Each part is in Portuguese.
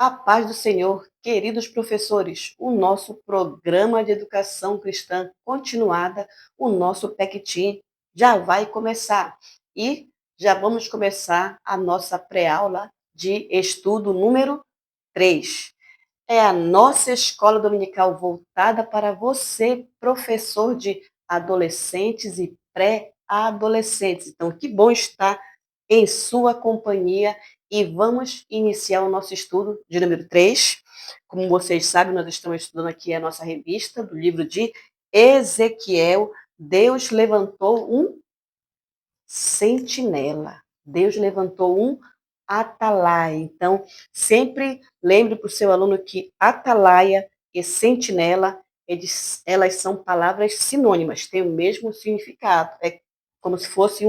A paz do Senhor, queridos professores, o nosso programa de educação cristã continuada, o nosso PECTIM, já vai começar. E já vamos começar a nossa pré-aula de estudo número 3. É a nossa escola dominical voltada para você, professor de adolescentes e pré-adolescentes. Então, que bom estar em sua companhia e vamos iniciar o nosso estudo de número 3. Como vocês sabem, nós estamos estudando aqui a nossa revista do livro de Ezequiel. Deus levantou um sentinela. Deus levantou um atalaia. Então, sempre lembre para o seu aluno que atalaia e sentinela, elas são palavras sinônimas, têm o mesmo significado. É como se fosse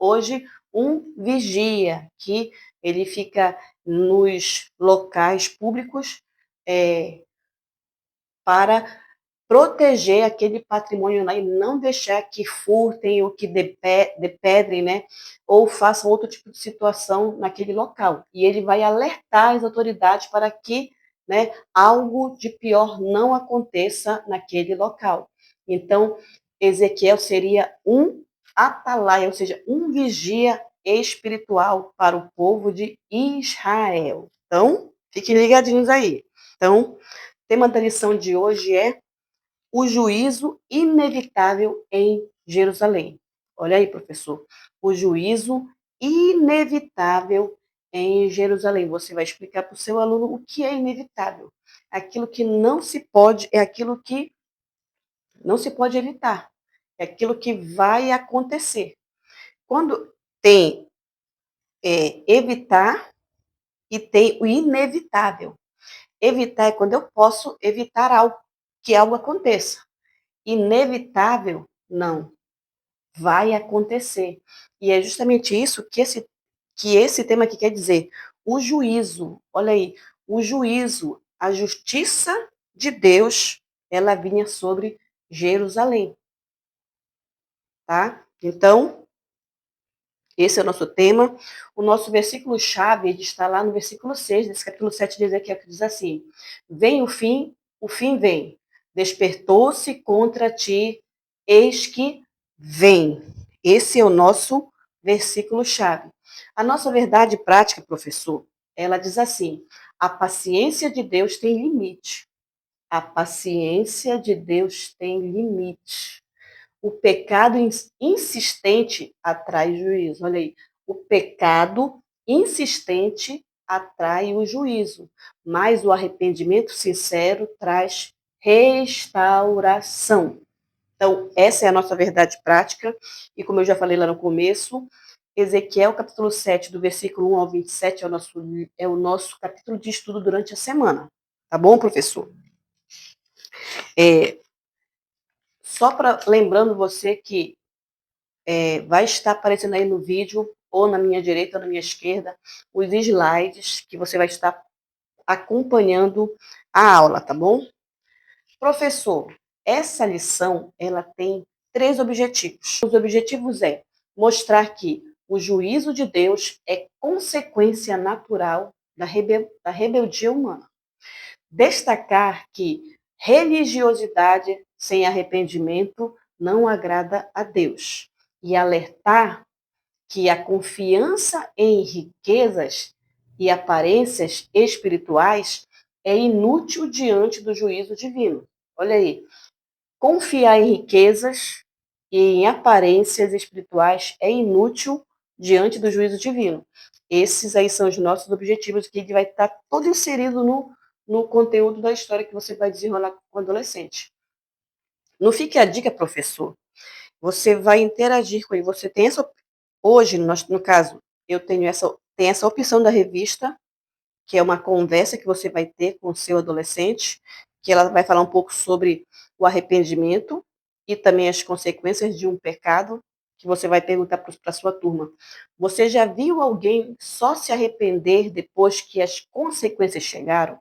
hoje, um vigia, que ele fica nos locais públicos para proteger aquele patrimônio lá e não deixar que furtem ou que depedrem, né? Ou façam outro tipo de situação naquele local. E ele vai alertar as autoridades para que, né, algo de pior não aconteça naquele local. Então, Ezequiel seria um atalaia, ou seja, um vigia espiritual para o povo de Israel. Então, fiquem ligadinhos aí. Então, o tema da lição de hoje é o juízo inevitável em Jerusalém. Olha aí, professor. O juízo inevitável em Jerusalém. Você vai explicar para o seu aluno o que é inevitável. Aquilo que não se pode, é aquilo que não se pode evitar. É aquilo que vai acontecer. Quando tem evitar e tem o inevitável. Evitar é quando eu posso evitar algo, que algo aconteça. Inevitável, não. Vai acontecer. E é justamente isso que esse tema aqui quer dizer. O juízo, olha aí, o juízo, a justiça de Deus, ela vinha sobre Jerusalém, tá? Então, esse é o nosso tema. O nosso versículo-chave está lá no versículo 6 desse capítulo 7 de Ezequiel, que diz assim: Vem o fim vem. Despertou-se contra ti, eis que vem. Esse é o nosso versículo-chave. A nossa verdade prática, professor, ela diz assim: a paciência de Deus tem limite. A paciência de Deus tem limite. O pecado insistente atrai juízo. Olha aí. O pecado insistente atrai o juízo, mas o arrependimento sincero traz restauração. Então, essa é a nossa verdade prática, e como eu já falei lá no começo, Ezequiel, capítulo 7, do versículo 1 ao 27, é o nosso capítulo de estudo durante a semana. Tá bom, professor? Só para lembrando você que vai estar aparecendo aí no vídeo, ou na minha direita ou na minha esquerda, os slides que você vai estar acompanhando a aula, tá bom? Professor, essa lição, ela tem 3 objetivos. Os objetivos é mostrar que o juízo de Deus é consequência natural da rebeldia humana. Destacar que religiosidade sem arrependimento não agrada a Deus. E alertar que a confiança em riquezas e aparências espirituais é inútil diante do juízo divino. Olha aí, confiar em riquezas e em aparências espirituais é inútil diante do juízo divino. Esses aí são os nossos objetivos, que vai estar todo inserido no conteúdo da história que você vai desenrolar com o adolescente. Não fique a dica, professor. Você vai interagir com ele. Você tem essa. Hoje, no caso, eu tenho essa opção da revista, que é uma conversa que você vai ter com o seu adolescente, que ela vai falar um pouco sobre o arrependimento e também as consequências de um pecado, que você vai perguntar para a sua turma. Você já viu alguém só se arrepender depois que as consequências chegaram?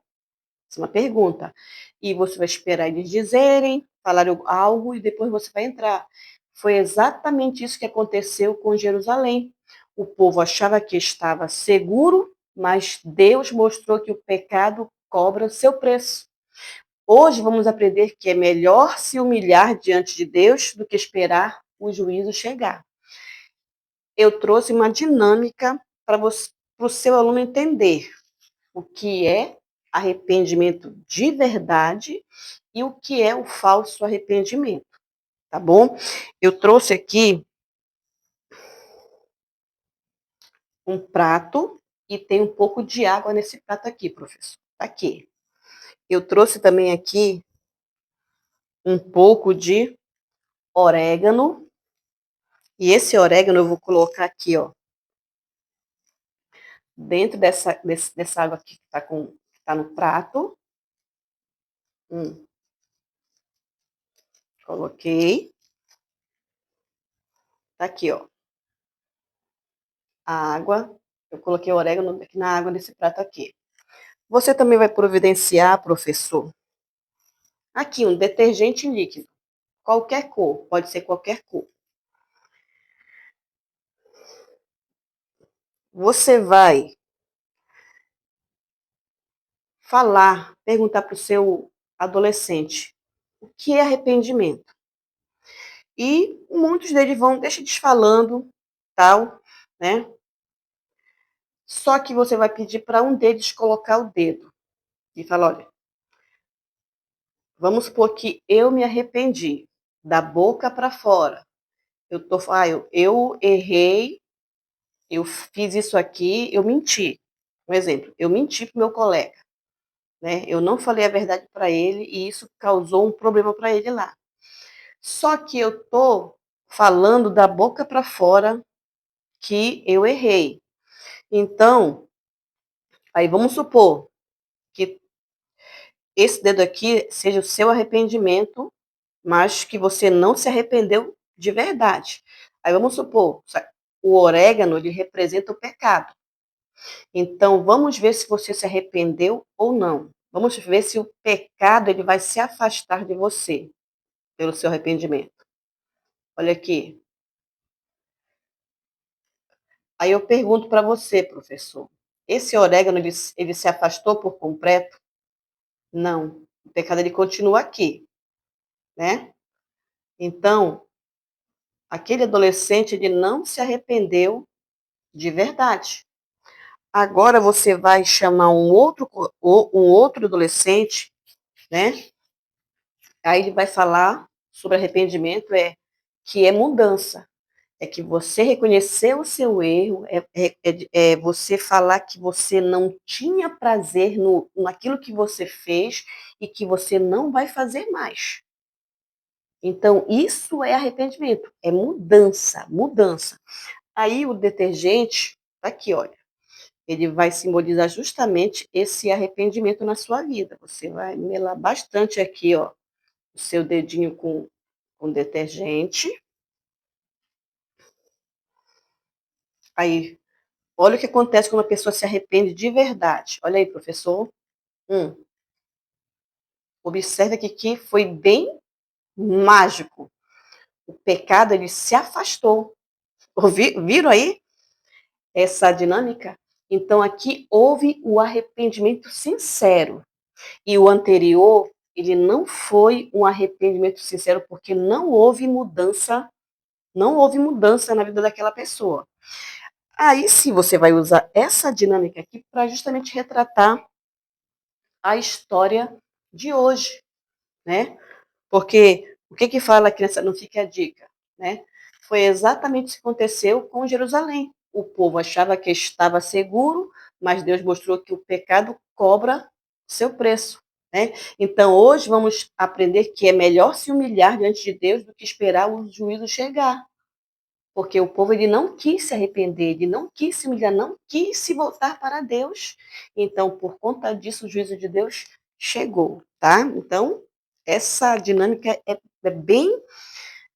Essa é uma pergunta. E você vai esperar eles dizerem, falar algo e depois você vai entrar. Foi exatamente isso que aconteceu com Jerusalém. O povo achava que estava seguro mas Deus mostrou que o pecado cobra o seu preço. Hoje vamos aprender que é melhor se humilhar diante de Deus do que esperar o juízo chegar. Eu trouxe uma dinâmica para o seu aluno entender o que é arrependimento de verdade e o que é o falso arrependimento, tá bom? Eu trouxe aqui um prato e tem um pouco de água nesse prato aqui, professor. Tá aqui. Eu trouxe também aqui um pouco de orégano. E esse orégano eu vou colocar aqui, ó, dentro dessa água aqui que tá no prato. Coloquei. Tá aqui, ó. A água. Eu coloquei o orégano aqui na água desse prato aqui. Você também vai providenciar, professor, aqui um detergente líquido. Qualquer cor, pode ser qualquer cor. Você vai perguntar para o seu adolescente o que é arrependimento. E muitos deles vão, deixa eles falando, tal, né? Só que você vai pedir para um deles colocar o dedo e falar, olha, vamos supor que eu me arrependi, da boca para fora. Eu errei, eu fiz isso aqui, eu menti. Um exemplo, eu menti para o meu colega, né? Eu não falei a verdade para ele e isso causou um problema para ele lá. Só que eu tô falando da boca para fora que eu errei. Então, aí vamos supor que esse dedo aqui seja o seu arrependimento, mas que você não se arrependeu de verdade. Aí vamos supor, o orégano ele representa o pecado. Então, vamos ver se você se arrependeu ou não. Vamos ver se o pecado ele vai se afastar de você pelo seu arrependimento. Olha aqui. Aí eu pergunto para você, professor, esse orégano ele se afastou por completo? Não. O pecado ele continua aqui, né? Então, aquele adolescente ele não se arrependeu de verdade. Agora você vai chamar um outro adolescente, né? Aí ele vai falar sobre arrependimento, que é mudança. É que você reconheceu o seu erro, é você falar que você não tinha prazer naquilo que você fez e que você não vai fazer mais. Então, isso é arrependimento, é mudança, mudança. Aí o detergente, tá aqui, olha, ele vai simbolizar justamente esse arrependimento na sua vida. Você vai melar bastante aqui, ó, o seu dedinho com detergente. Aí, olha o que acontece quando a pessoa se arrepende de verdade. Olha aí, professor. Hum, observe aqui que foi bem mágico. O pecado, ele se afastou. Viram aí essa dinâmica? Então, aqui houve o arrependimento sincero. E o anterior, ele não foi um arrependimento sincero, porque não houve mudança na vida daquela pessoa. Aí sim você vai usar essa dinâmica aqui para justamente retratar a história de hoje, né? Porque o que fala aqui nessa, não fica a dica, né? Foi exatamente isso que aconteceu com Jerusalém. O povo achava que estava seguro, mas Deus mostrou que o pecado cobra seu preço, né? Então hoje vamos aprender que é melhor se humilhar diante de Deus do que esperar o juízo chegar. Porque o povo ele não quis se arrepender, ele não quis se humilhar, não quis se voltar para Deus. Então, por conta disso, o juízo de Deus chegou, tá? Então, essa dinâmica é bem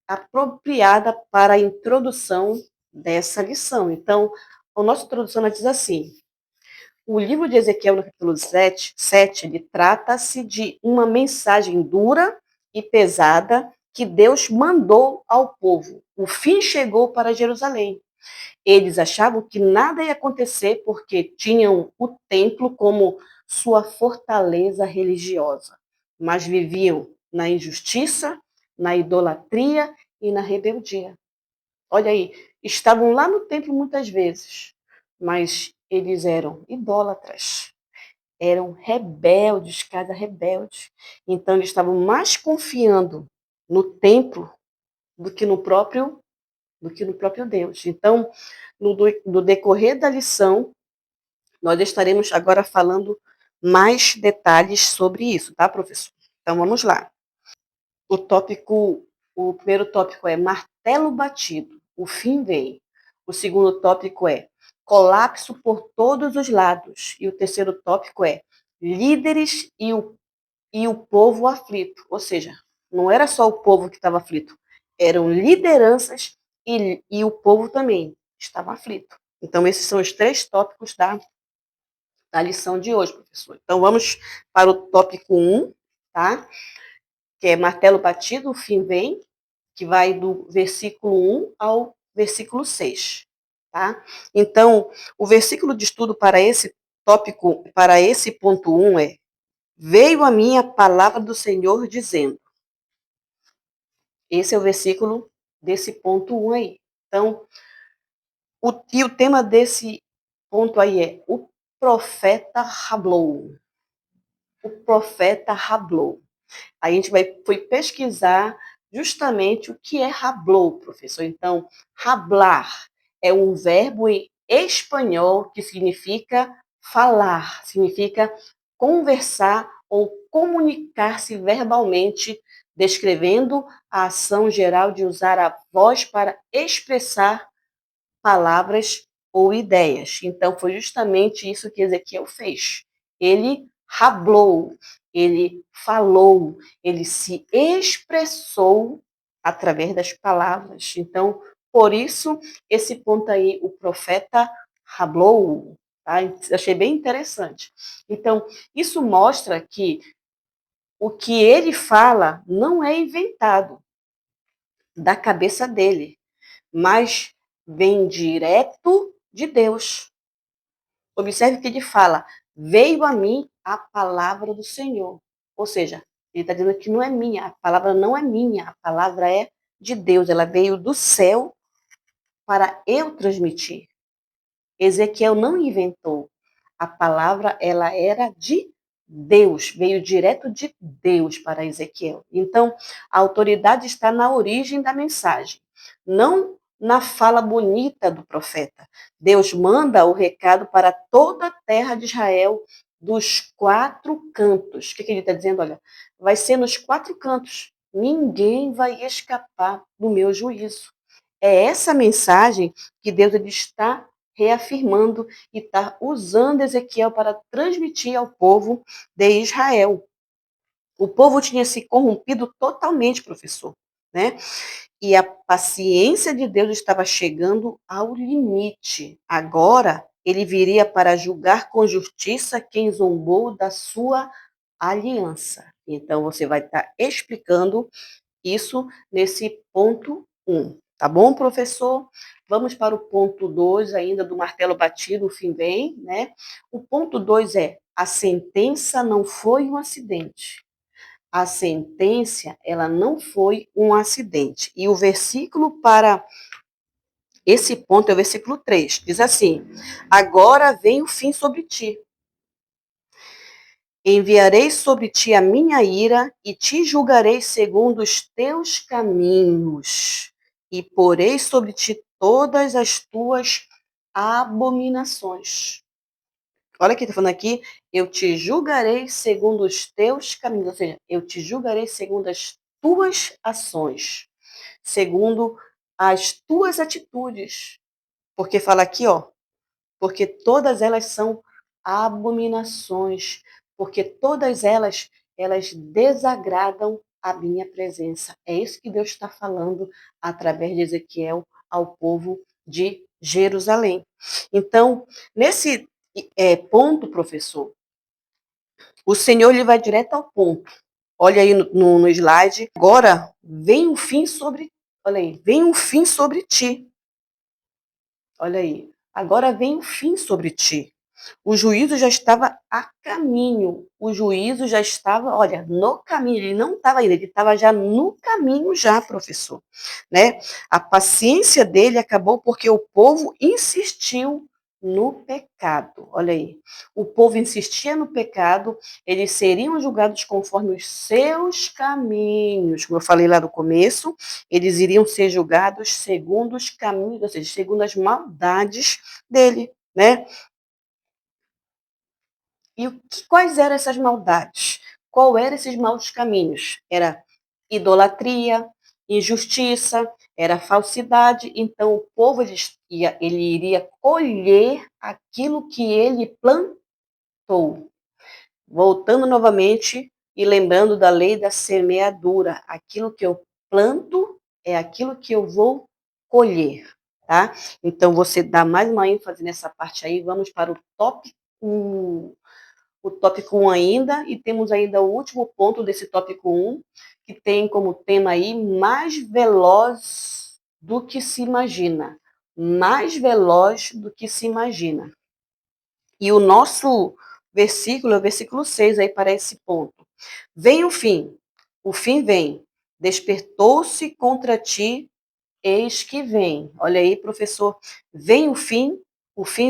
apropriada para a introdução dessa lição. Então, a nossa introdução ela diz assim: o livro de Ezequiel, no capítulo 7 ele trata-se de uma mensagem dura e pesada que Deus mandou ao povo. O fim chegou para Jerusalém. Eles achavam que nada ia acontecer porque tinham o templo como sua fortaleza religiosa, mas viviam na injustiça, na idolatria e na rebeldia. Olha aí, estavam lá no templo muitas vezes, mas eles eram idólatras, eram rebeldes, cada rebelde. Então eles estavam mais confiando no templo do que no próprio Deus. Então, no decorrer da lição, nós estaremos agora falando mais detalhes sobre isso, tá, professor? Então vamos lá. O primeiro tópico é martelo batido, o fim vem. O segundo tópico é colapso por todos os lados. E o terceiro tópico é líderes e o povo aflito. Ou seja, não era só o povo que estava aflito, eram lideranças e o povo também estava aflito. Então, esses são os três tópicos da lição de hoje, professor. Então, vamos para o tópico 1, tá? Que é martelo batido, o fim vem, que vai do versículo 1 ao versículo 6, tá? Então, o versículo de estudo para esse tópico, para esse ponto 1 é: veio a mim a palavra do Senhor dizendo. Esse é o versículo desse ponto 1 aí. Então, e o tema desse ponto aí é o profeta Hablou. O profeta Hablou. Aí a gente foi pesquisar justamente o que é hablou, professor. Então, hablar é um verbo em espanhol que significa falar, significa conversar ou comunicar-se verbalmente, descrevendo a ação geral de usar a voz para expressar palavras ou ideias. Então, foi justamente isso que Ezequiel fez. Ele hablou, ele falou, ele se expressou através das palavras. Então, por isso, esse ponto aí, o profeta hablou, tá? Achei bem interessante. Então, isso mostra que o que ele fala não é inventado da cabeça dele, mas vem direto de Deus. Observe que ele fala: veio a mim a palavra do Senhor. Ou seja, ele está dizendo que não é minha, a palavra não é minha, a palavra é de Deus, ela veio do céu para eu transmitir. Ezequiel não inventou. A palavra, ela era de Deus, veio direto de Deus para Ezequiel. Então, a autoridade está na origem da mensagem, não na fala bonita do profeta. Deus manda o recado para toda a terra de Israel, dos quatro cantos. O que ele está dizendo? Olha, vai ser nos quatro cantos. Ninguém vai escapar do meu juízo. É essa mensagem que Deus está reafirmando e está usando Ezequiel para transmitir ao povo de Israel. O povo tinha se corrompido totalmente, professor, né? E a paciência de Deus estava chegando ao limite. Agora, ele viria para julgar com justiça quem zombou da sua aliança. Então, você vai estar explicando isso nesse ponto 1. Tá bom, professor? Vamos para o ponto 2 ainda do martelo batido, o fim vem, né? O ponto 2 é: a sentença não foi um acidente. A sentença, ela não foi um acidente. E o versículo para esse ponto é o versículo 3. Diz assim: agora vem o fim sobre ti. Enviarei sobre ti a minha ira e te julgarei segundo os teus caminhos, e porei sobre ti todas as tuas abominações. Olha o que está falando aqui, eu te julgarei segundo os teus caminhos, ou seja, eu te julgarei segundo as tuas ações, segundo as tuas atitudes. Porque fala aqui, ó, porque todas elas são abominações, porque todas elas desagradam a minha presença. É isso que Deus está falando através de Ezequiel ao povo de Jerusalém. Então, nesse ponto, professor, o Senhor ele vai direto ao ponto. Olha aí no slide. Agora vem um fim sobre, olha aí, vem um fim sobre ti. Olha aí. Agora vem o fim sobre ti. O juízo já estava a caminho. O juízo já estava, olha, no caminho. Ele não estava indo, ele estava já no caminho já, professor, né? A paciência dele acabou porque o povo insistiu no pecado. Olha aí. O povo insistia no pecado, eles seriam julgados conforme os seus caminhos. Como eu falei lá no começo, eles iriam ser julgados segundo os caminhos, ou seja, segundo as maldades dele, né? E quais eram essas maldades? Qual eram esses maus caminhos? Era idolatria, injustiça, era falsidade. Então o povo ele iria colher aquilo que ele plantou. Voltando novamente e lembrando da lei da semeadura, aquilo que eu planto é aquilo que eu vou colher, tá? Então você dá mais uma ênfase nessa parte aí. Vamos para o tópico 1 ainda, e temos ainda o último ponto desse tópico 1, que tem como tema aí mais veloz do que se imagina. Mais veloz do que se imagina. E o nosso versículo é o versículo 6 aí para esse ponto. Vem o fim vem, despertou-se contra ti, eis que vem. Olha aí, professor, vem o fim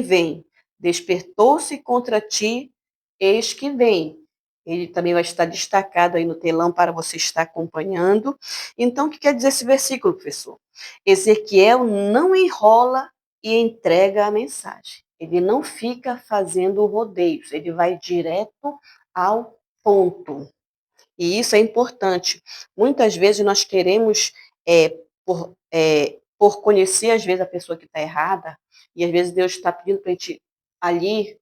vem, despertou-se contra ti, eis que vem. Ele também vai estar destacado aí no telão para você estar acompanhando. Então, o que quer dizer esse versículo, professor? Ezequiel não enrola e entrega a mensagem. Ele não fica fazendo rodeios, ele vai direto ao ponto. E isso é importante. Muitas vezes nós queremos, por conhecer, às vezes, a pessoa que está errada, e às vezes Deus está pedindo para a gente ali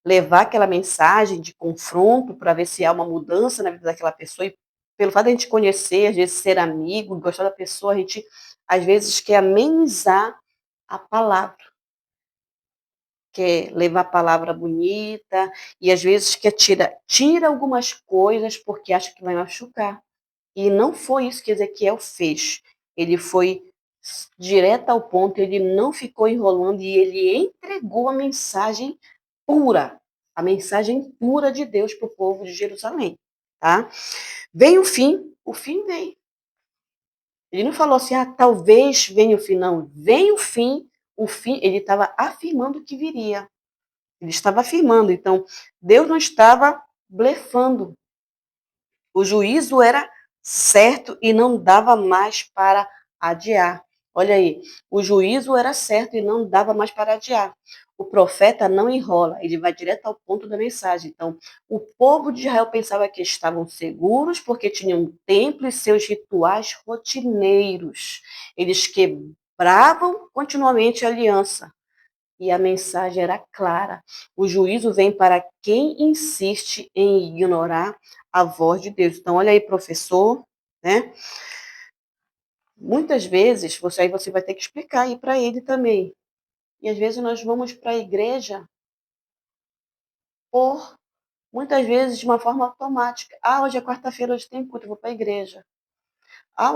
levar aquela mensagem de confronto para ver se há uma mudança na vida daquela pessoa. E pelo fato de a gente conhecer, às vezes ser amigo, gostar da pessoa, a gente às vezes quer amenizar a palavra, quer levar a palavra bonita, e às vezes quer tira algumas coisas porque acha que vai machucar. E não foi isso que Ezequiel fez. Ele foi direto ao ponto, ele não ficou enrolando e ele entregou a mensagem pura de Deus para o povo de Jerusalém, tá? Vem o fim vem. Ele não falou assim, talvez venha o fim, não. Vem o fim, ele estava afirmando que viria. Ele estava afirmando, então Deus não estava blefando. O juízo era certo e não dava mais para adiar. Olha aí, o juízo era certo e não dava mais para adiar. O profeta não enrola, ele vai direto ao ponto da mensagem. Então, o povo de Israel pensava que estavam seguros porque tinham um templo e seus rituais rotineiros. Eles quebravam continuamente a aliança. E a mensagem era clara. O juízo vem para quem insiste em ignorar a voz de Deus. Então, olha aí, professor, né? Muitas vezes, você vai ter que explicar aí para ele também. E às vezes nós vamos para a igreja por, muitas vezes, de uma forma automática. Hoje é quarta-feira, hoje tem culto, eu vou para a igreja.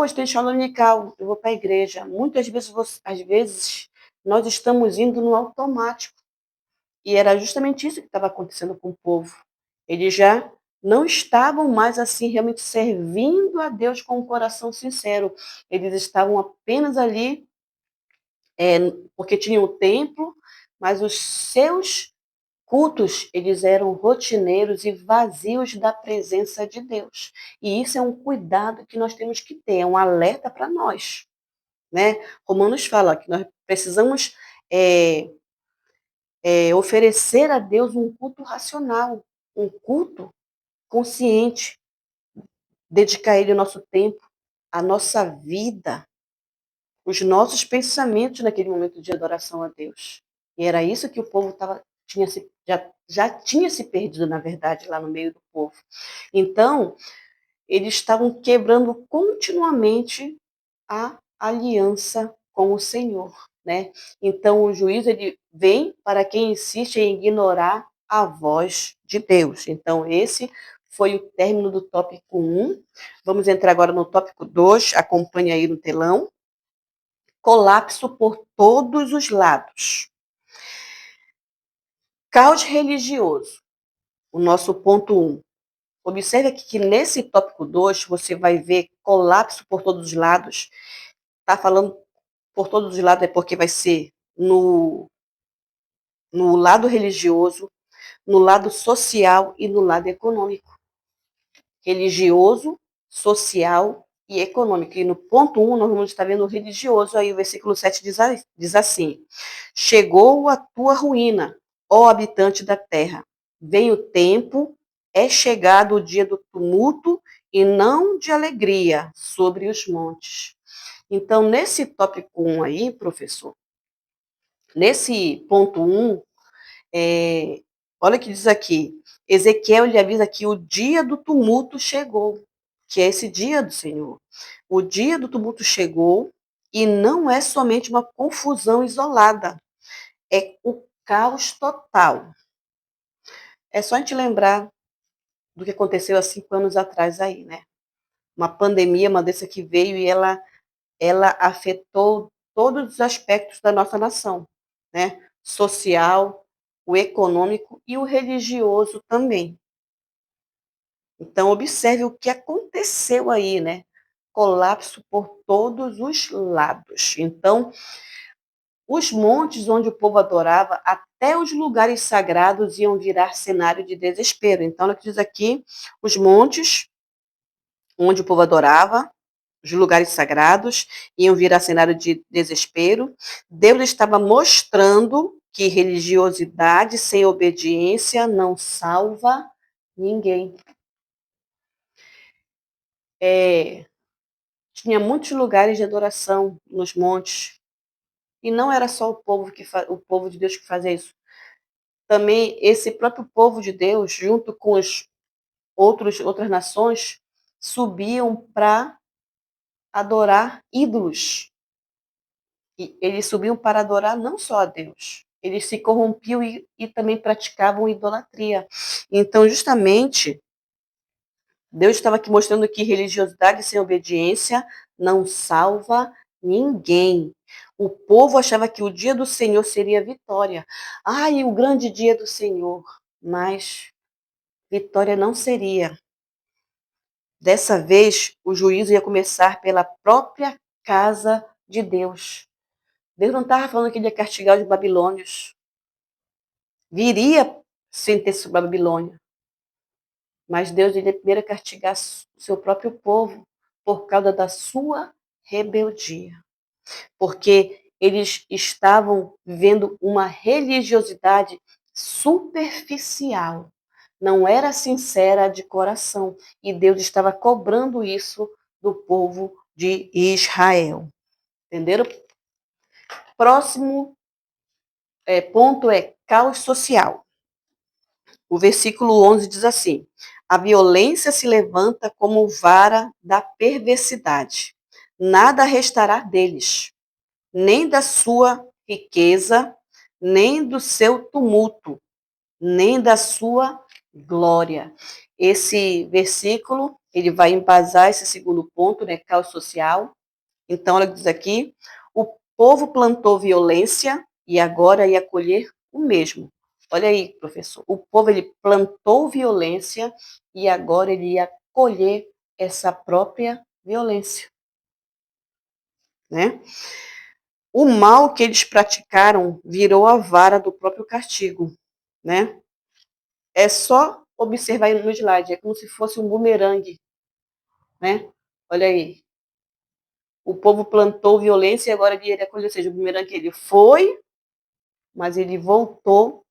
Hoje tem escola dominical, eu vou para a igreja. Muitas vezes, às vezes, nós estamos indo no automático. E era justamente isso que estava acontecendo com o povo. Eles já não estavam mais assim realmente servindo a Deus com um coração sincero. Eles estavam apenas ali porque tinham o templo, mas os seus cultos, eles eram rotineiros e vazios da presença de Deus. E isso é um cuidado que nós temos que ter, é um alerta para nós, né? Romanos fala que nós precisamos é, oferecer a Deus um culto racional, um culto consciente, dedicar a Ele o nosso tempo, a nossa vida, os nossos pensamentos naquele momento de adoração a Deus. E era isso que o povo já tinha se perdido, na verdade, lá no meio do povo. Então, eles estavam quebrando continuamente a aliança com o Senhor, né? Então o juízo ele vem para quem insiste em ignorar a voz de Deus. Então esse foi o término do tópico 1. Vamos entrar agora no tópico 2, acompanhe aí no telão. colapso por todos os lados. Caos religioso, o nosso ponto 1. Observe aqui que nesse tópico 2 você vai ver colapso por todos os lados. Está falando por todos os lados é porque vai ser no lado religioso, no lado social e no lado econômico. Religioso, social e econômico. E no ponto 1, nós vamos estar vendo o religioso, aí o versículo 7 diz assim: chegou a tua ruína, ó habitante da terra. Vem o tempo, é chegado o dia do tumulto e não de alegria sobre os montes. Então, nesse tópico 1 aí, professor, nesse ponto 1, olha o que diz aqui. Ezequiel lhe avisa que o dia do tumulto chegou, que é esse dia do Senhor. O dia do tumulto chegou e não é somente uma confusão isolada, é o caos total. É só a gente lembrar do que aconteceu há 5 anos atrás aí, né? Uma pandemia, uma doença que veio e ela afetou todos os aspectos da nossa nação, né? Social, o econômico e o religioso também. Então, observe o que aconteceu aí, né? Colapso por todos os lados. Então, os montes onde o povo adorava, até os lugares sagrados iam virar cenário de desespero. Então, ela diz aqui, os montes onde o povo adorava, os lugares sagrados, iam virar cenário de desespero. Deus estava mostrando que religiosidade sem obediência não salva ninguém. Tinha muitos lugares de adoração nos montes. E não era só o povo de Deus que fazia isso. Também esse próprio povo de Deus, junto com os outras nações, subiam para adorar ídolos. E eles subiam para adorar não só a Deus, eles se corrompiam e também praticavam idolatria. Então, justamente, Deus estava aqui mostrando que religiosidade sem obediência não salva ninguém. O povo achava que o dia do Senhor seria vitória. Ai, o grande dia do Senhor. Mas vitória não seria. Dessa vez, o juízo ia começar pela própria casa de Deus. Deus não estava falando que ele ia castigar os babilônios. Viria sentença sobre a Babilônia. Mas Deus iria primeiro castigar o seu próprio povo por causa da sua rebeldia. Porque eles estavam vivendo uma religiosidade superficial. Não era sincera de coração. E Deus estava cobrando isso do povo de Israel. Entenderam? Próximo ponto é caos social. O versículo 11 diz assim: a violência se levanta como vara da perversidade. Nada restará deles, nem da sua riqueza, nem do seu tumulto, nem da sua glória. Esse versículo, ele vai embasar esse segundo ponto, né, caos social. Então, ela diz aqui, o povo plantou violência e agora ia colher o mesmo. Olha aí, professor, o povo ele plantou violência e agora ele ia colher essa própria violência, né? O mal que eles praticaram virou a vara do próprio castigo, né? É só observar aí no slide, é como se fosse um bumerangue, né? Olha aí, o povo plantou violência e agora ele ia colher, ou seja, o bumerangue ele foi, mas ele voltou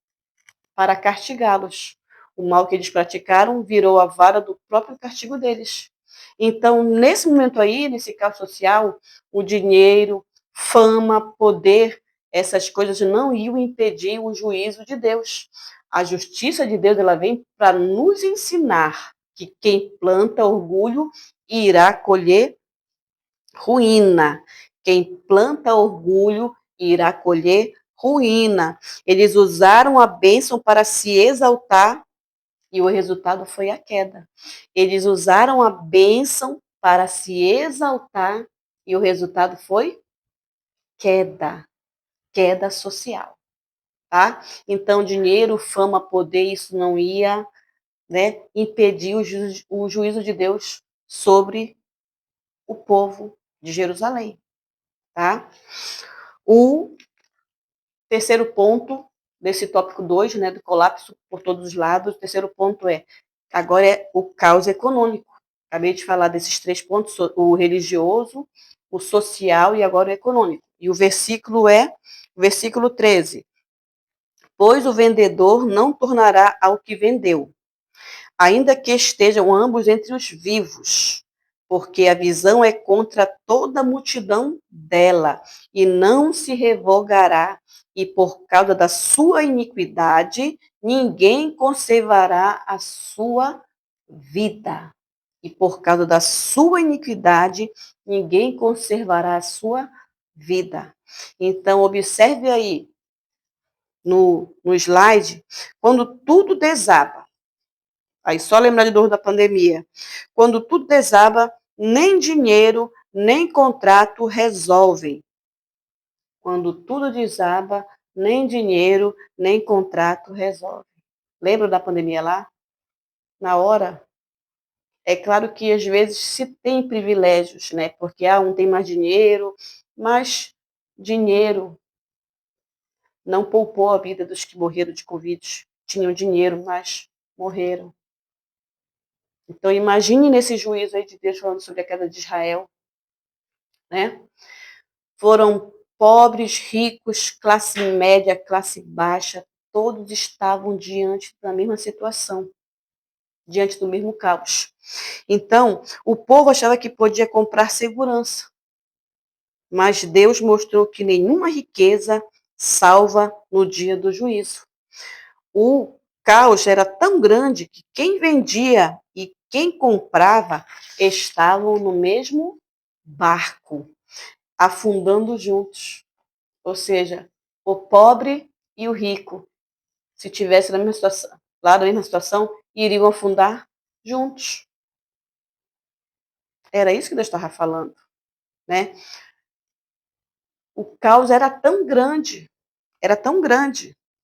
para castigá-los. O mal que eles praticaram virou a vara do próprio castigo deles. Então, nesse momento aí, nesse caso social, o dinheiro, fama, poder, essas coisas não iam impedir o juízo de Deus. A justiça de Deus ela vem para nos ensinar que quem planta orgulho irá colher ruína. Quem planta orgulho irá colher ruína. Eles usaram a bênção para se exaltar e o resultado foi a queda. Eles usaram a bênção para se exaltar e o resultado foi queda social, tá? Então, dinheiro, fama, poder, isso não ia, né, impedir o juízo de Deus sobre o povo de Jerusalém, tá? O terceiro ponto desse tópico 2, né, do colapso por todos os lados, o terceiro ponto agora é o caos econômico. Acabei de falar desses 3 pontos, o religioso, o social e agora o econômico. E o versículo 13. Pois o vendedor não tornará ao que vendeu, ainda que estejam ambos entre os vivos, porque a visão é contra toda a multidão dela, e não se revogará, e por causa da sua iniquidade, ninguém conservará a sua vida. E por causa da sua iniquidade, ninguém conservará a sua vida. Então, observe aí no slide, quando tudo desaba, aí só lembrar de novo da pandemia. Quando tudo desaba, nem dinheiro, nem contrato resolvem. Quando tudo desaba, nem dinheiro, nem contrato resolvem. Lembra da pandemia lá? Na hora, é claro que às vezes se tem privilégios, né? Porque um tem mais dinheiro, mas dinheiro não poupou a vida dos que morreram de Covid. Tinham dinheiro, mas morreram. Então, imagine nesse juízo aí de Deus falando sobre a queda de Israel, né? Foram pobres, ricos, classe média, classe baixa, todos estavam diante da mesma situação, diante do mesmo caos. Então, o povo achava que podia comprar segurança, mas Deus mostrou que nenhuma riqueza salva no dia do juízo. O caos era tão grande que quem vendia e quem comprava estavam no mesmo barco, afundando juntos. Ou seja, o pobre e o rico, se tivessem na mesma situação, lá na mesma situação, iriam afundar juntos. Era isso que Deus estava falando, né? O caos era tão grande,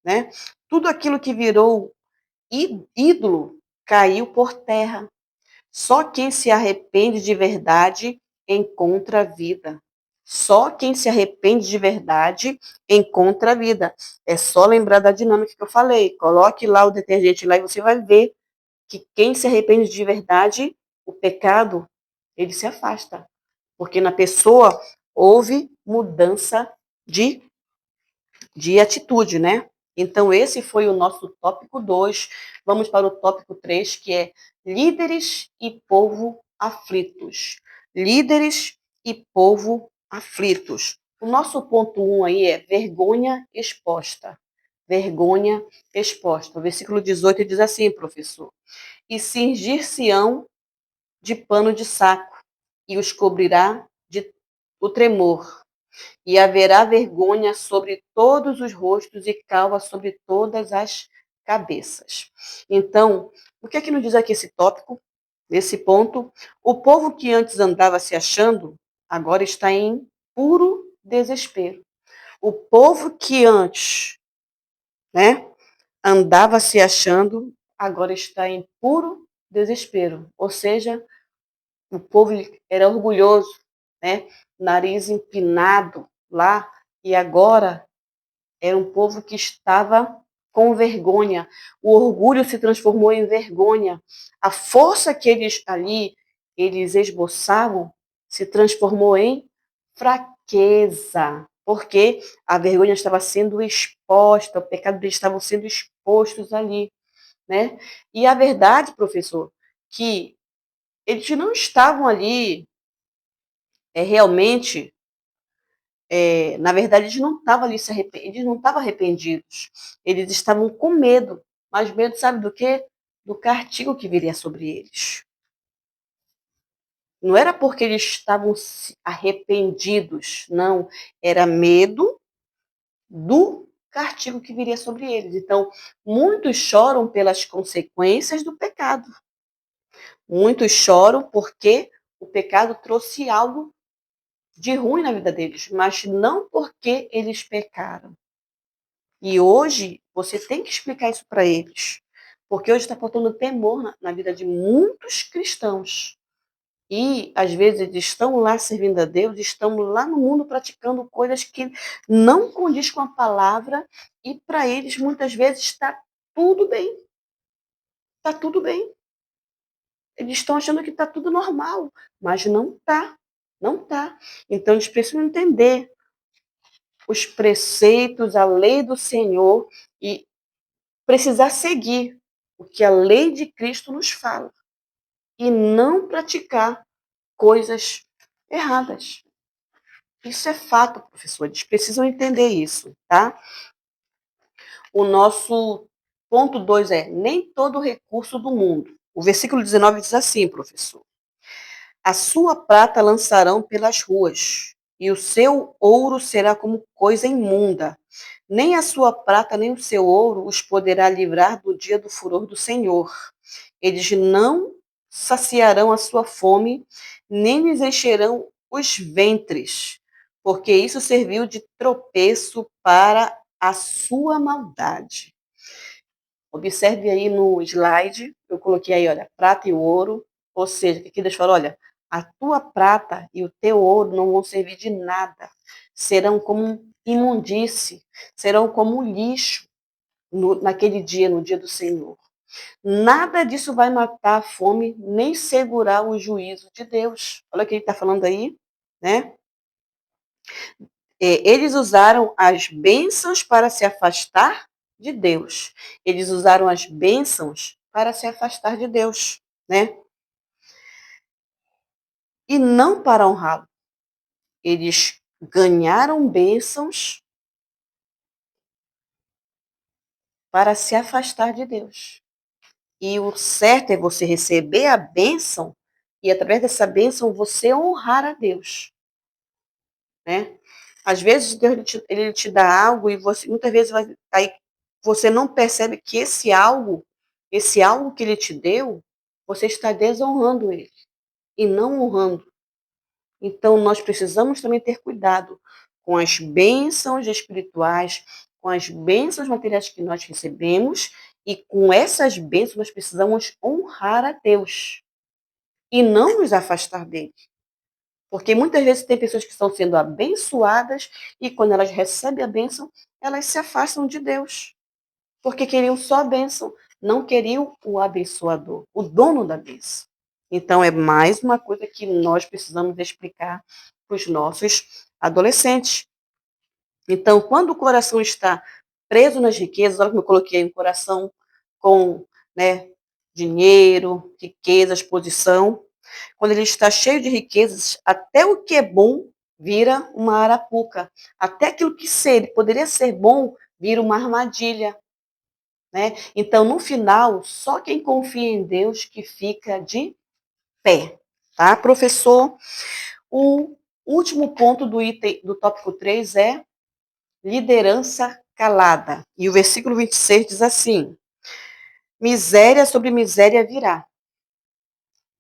né? Tudo aquilo que virou ídolo caiu por terra. Só quem se arrepende de verdade encontra a vida. Só quem se arrepende de verdade encontra a vida. É só lembrar da dinâmica que eu falei. Coloque lá o detergente lá e você vai ver que quem se arrepende de verdade, o pecado, ele se afasta. Porque na pessoa houve mudança de atitude, né? Então, esse foi o nosso tópico 2. Vamos para o tópico 3, que é líderes e povo aflitos. Líderes e povo aflitos. O nosso ponto 1 aí é vergonha exposta. Vergonha exposta. O versículo 18 diz assim, professor: e cingir-se-ão de pano de saco, e os cobrirá de o tremor. E haverá vergonha sobre todos os rostos e calva sobre todas as cabeças. Então, o que é que nos diz aqui esse tópico, nesse ponto? O povo que antes andava se achando, agora está em puro desespero. O povo que antes, né, andava se achando, agora está em puro desespero. Ou seja, o povo era orgulhoso, né? Nariz empinado lá, e agora era um povo que estava com vergonha. O orgulho se transformou em vergonha. A força que eles esboçavam se transformou em fraqueza, porque a vergonha estava sendo exposta, o pecado deles estavam sendo expostos ali, né? E a verdade, professor, que eles não estavam ali realmente, na verdade, eles não estavam ali eles não estavam arrependidos. Eles estavam com medo. Mas medo, sabe do quê? Do castigo que viria sobre eles. Não era porque eles estavam arrependidos, não. Era medo do castigo que viria sobre eles. Então, muitos choram pelas consequências do pecado. Muitos choram porque o pecado trouxe algo de ruim na vida deles, mas não porque eles pecaram. E hoje você tem que explicar isso para eles, porque hoje está faltando temor na vida de muitos cristãos. E às vezes eles estão lá servindo a Deus, estão lá no mundo praticando coisas que não condiz com a palavra, e para eles muitas vezes está tudo bem. Está tudo bem. Eles estão achando que está tudo normal, mas não está. Não está. Então eles precisam entender os preceitos, a lei do Senhor e precisar seguir o que a lei de Cristo nos fala e não praticar coisas erradas. Isso é fato, professor. Eles precisam entender isso, tá? O nosso ponto 2 é: nem todo recurso do mundo. O versículo 19 diz assim, professor: a sua prata lançarão pelas ruas, e o seu ouro será como coisa imunda. Nem a sua prata, nem o seu ouro os poderá livrar do dia do furor do Senhor. Eles não saciarão a sua fome, nem lhes encherão os ventres, porque isso serviu de tropeço para a sua maldade. Observe aí no slide, eu coloquei aí, olha, prata e ouro, ou seja, aqui Deus falou, olha, a tua prata e o teu ouro não vão servir de nada, serão como imundície, serão como lixo naquele dia, no dia do Senhor. Nada disso vai matar a fome, nem segurar o juízo de Deus. Olha o que ele está falando aí, né? Eles usaram as bênçãos para se afastar de Deus. Eles usaram as bênçãos para se afastar de Deus, né? E não para honrá-lo. Eles ganharam bênçãos para se afastar de Deus. E o certo é você receber a bênção e, através dessa bênção, você honrar a Deus, né? Às vezes Deus ele te dá algo e você muitas vezes aí você não percebe que esse algo que ele te deu, você está desonrando ele e não honrando. Então nós precisamos também ter cuidado com as bênçãos espirituais, com as bênçãos materiais que nós recebemos, e com essas bênçãos nós precisamos honrar a Deus e não nos afastar dele. Porque muitas vezes tem pessoas que estão sendo abençoadas e quando elas recebem a bênção, elas se afastam de Deus. Porque queriam só a bênção, não queriam o abençoador, o dono da bênção. Então é mais uma coisa que nós precisamos explicar para os nossos adolescentes. Então, quando o coração está preso nas riquezas, olha como eu coloquei um coração com, né, dinheiro, riquezas, posição, quando ele está cheio de riquezas, até o que é bom vira uma arapuca. Até aquilo que poderia ser bom vira uma armadilha, né? Então, no final, só quem confia em Deus que fica de pé, tá, professor? O último ponto do item do tópico 3 é liderança calada. E o versículo 26 diz assim: miséria sobre miséria virá,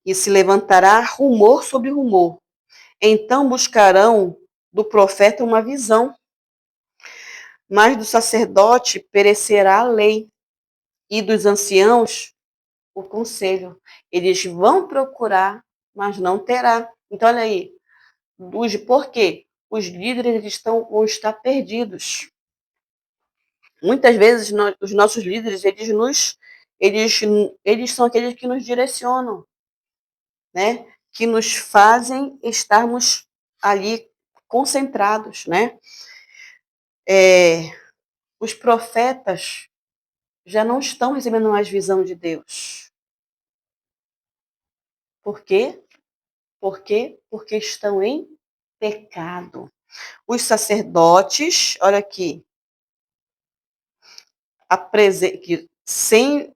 e se levantará rumor sobre rumor. Então buscarão do profeta uma visão, mas do sacerdote perecerá a lei, e dos anciãos o conselho. Eles vão procurar, mas não terá. Então, olha aí, por quê? Os líderes vão estar perdidos. Muitas vezes os nossos líderes, eles, eles são aqueles que nos direcionam, né? Que nos fazem estarmos ali concentrados, né? Os profetas já não estão recebendo mais visão de Deus. Por quê? Por quê? Porque estão em pecado. Os sacerdotes, olha aqui, sem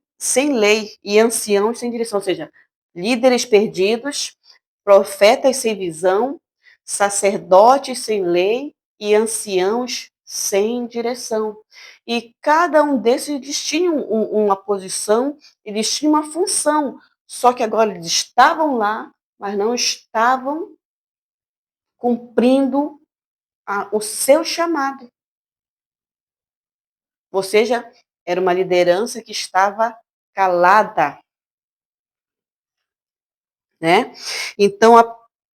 lei e anciãos sem direção, ou seja, líderes perdidos, profetas sem visão, sacerdotes sem lei e anciãos sem direção. E cada um desses eles tinham uma posição, eles tinham uma função, só que agora eles estavam lá, mas não estavam cumprindo o seu chamado. Ou seja, era uma liderança que estava calada, né? Então,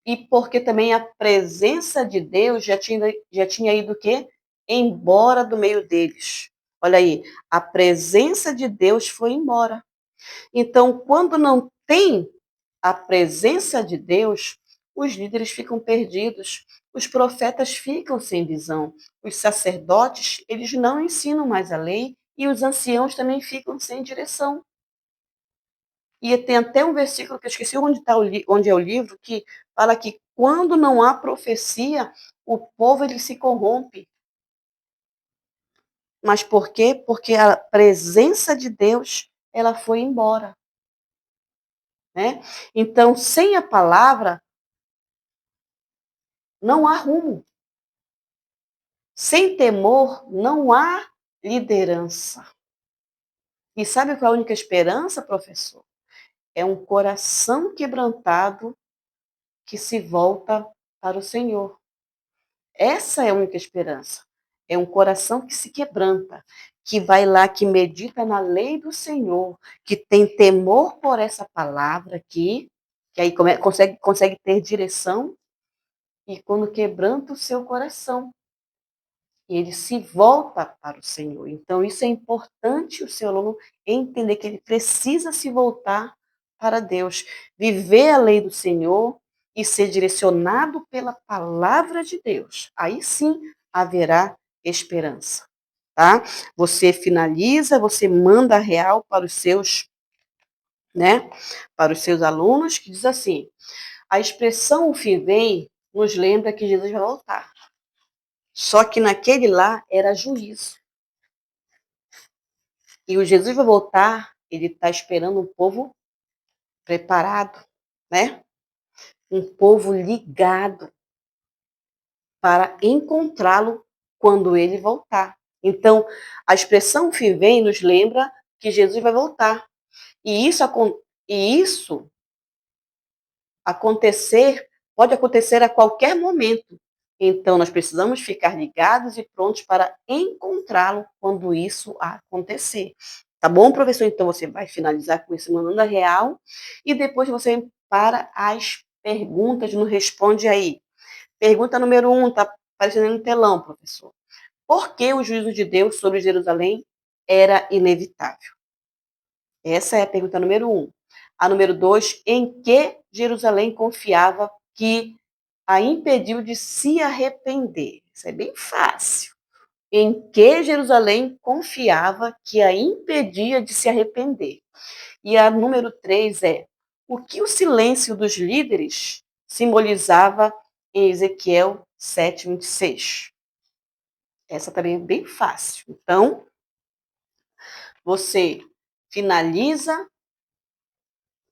e porque também a presença de Deus já tinha ido o quê? Embora do meio deles. Olha aí, a presença de Deus foi embora. Então, quando não tem a presença de Deus, os líderes ficam perdidos, os profetas ficam sem visão, os sacerdotes, eles não ensinam mais a lei e os anciãos também ficam sem direção. E tem até um versículo que eu esqueci onde é o livro, que fala que quando não há profecia, o povo ele se corrompe. Mas por quê? Porque a presença de Deus, ela foi embora, né? Então, sem a palavra, não há rumo. Sem temor, não há liderança. E sabe qual é a única esperança, professor? É um coração quebrantado que se volta para o Senhor. Essa é a única esperança. É um coração que se quebranta, que vai lá, que medita na lei do Senhor, que tem temor por essa palavra aqui, que aí consegue ter direção, e quando quebranta o seu coração, ele se volta para o Senhor. Então, isso é importante o seu aluno entender que ele precisa se voltar para Deus, viver a lei do Senhor e ser direcionado pela palavra de Deus. Aí sim haverá esperança, tá? Você finaliza, você manda real para os seus, né, para os seus alunos, que diz assim: a expressão o fim vem nos lembra que Jesus vai voltar. Só que naquele lá era juízo. E o Jesus vai voltar, ele está esperando um povo preparado, né? Um povo ligado para encontrá-lo quando ele voltar. Então, a expressão fim vem nos lembra que Jesus vai voltar. E isso acontecer, pode acontecer a qualquer momento. Então, nós precisamos ficar ligados e prontos para encontrá-lo quando isso acontecer. Tá bom, professor? Então, você vai finalizar com esse Mananda Real e depois você vem para as perguntas, nos responde aí. Pergunta número 1, tá aparecendo no telão, professor. Por que o juízo de Deus sobre Jerusalém era inevitável? Essa é a pergunta número 1. A número 2, em que Jerusalém confiava que a impediu de se arrepender? Isso é bem fácil. Em que Jerusalém confiava que a impedia de se arrepender? E a número 3 é: o que o silêncio dos líderes simbolizava em Ezequiel 7:26? Essa também é bem fácil. Então, você finaliza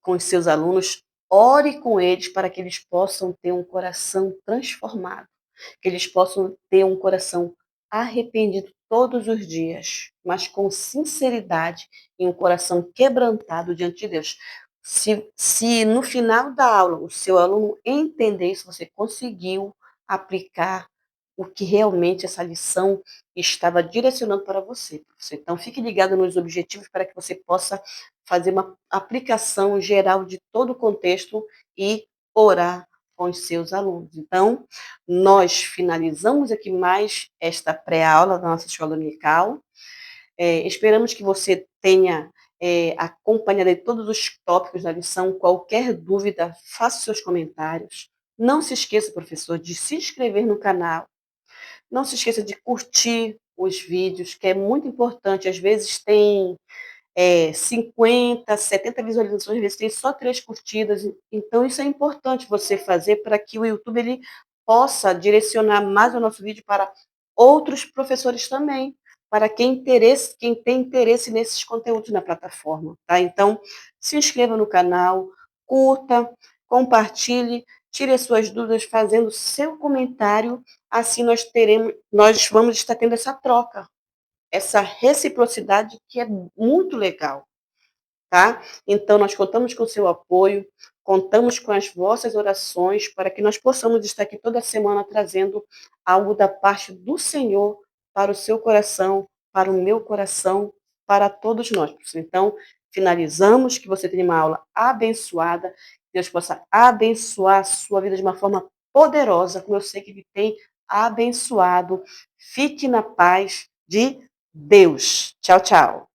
com os seus alunos, ore com eles para que eles possam ter um coração transformado, que eles possam ter um coração arrependido todos os dias, mas com sinceridade e um coração quebrantado diante de Deus. Se no final da aula o seu aluno entender isso, você conseguiu aplicar o que realmente essa lição estava direcionando para você. Então, fique ligado nos objetivos para que você possa fazer uma aplicação geral de todo o contexto e orar com os seus alunos. Então, nós finalizamos aqui mais esta pré-aula da nossa escola dominical. Esperamos que você tenha acompanhado todos os tópicos da lição. Qualquer dúvida, faça seus comentários. Não se esqueça, professor, de se inscrever no canal. Não se esqueça de curtir os vídeos, que é muito importante. Às vezes tem 50, 70 visualizações, às vezes tem só 3 curtidas. Então, isso é importante você fazer para que o YouTube ele possa direcionar mais o nosso vídeo para outros professores também, para quem tem interesse nesses conteúdos na plataforma, tá? Então, se inscreva no canal, curta, compartilhe, tire as suas dúvidas fazendo seu comentário, assim nós vamos estar tendo essa troca, essa reciprocidade que é muito legal. tá? Então, nós contamos com o seu apoio, contamos com as vossas orações para que nós possamos estar aqui toda semana trazendo algo da parte do Senhor para o seu coração, para o meu coração, para todos nós. Então, finalizamos, que você tenha uma aula abençoada, que Deus possa abençoar a sua vida de uma forma poderosa, como eu sei que Ele tem abençoado. Fique na paz de Deus. Tchau, tchau.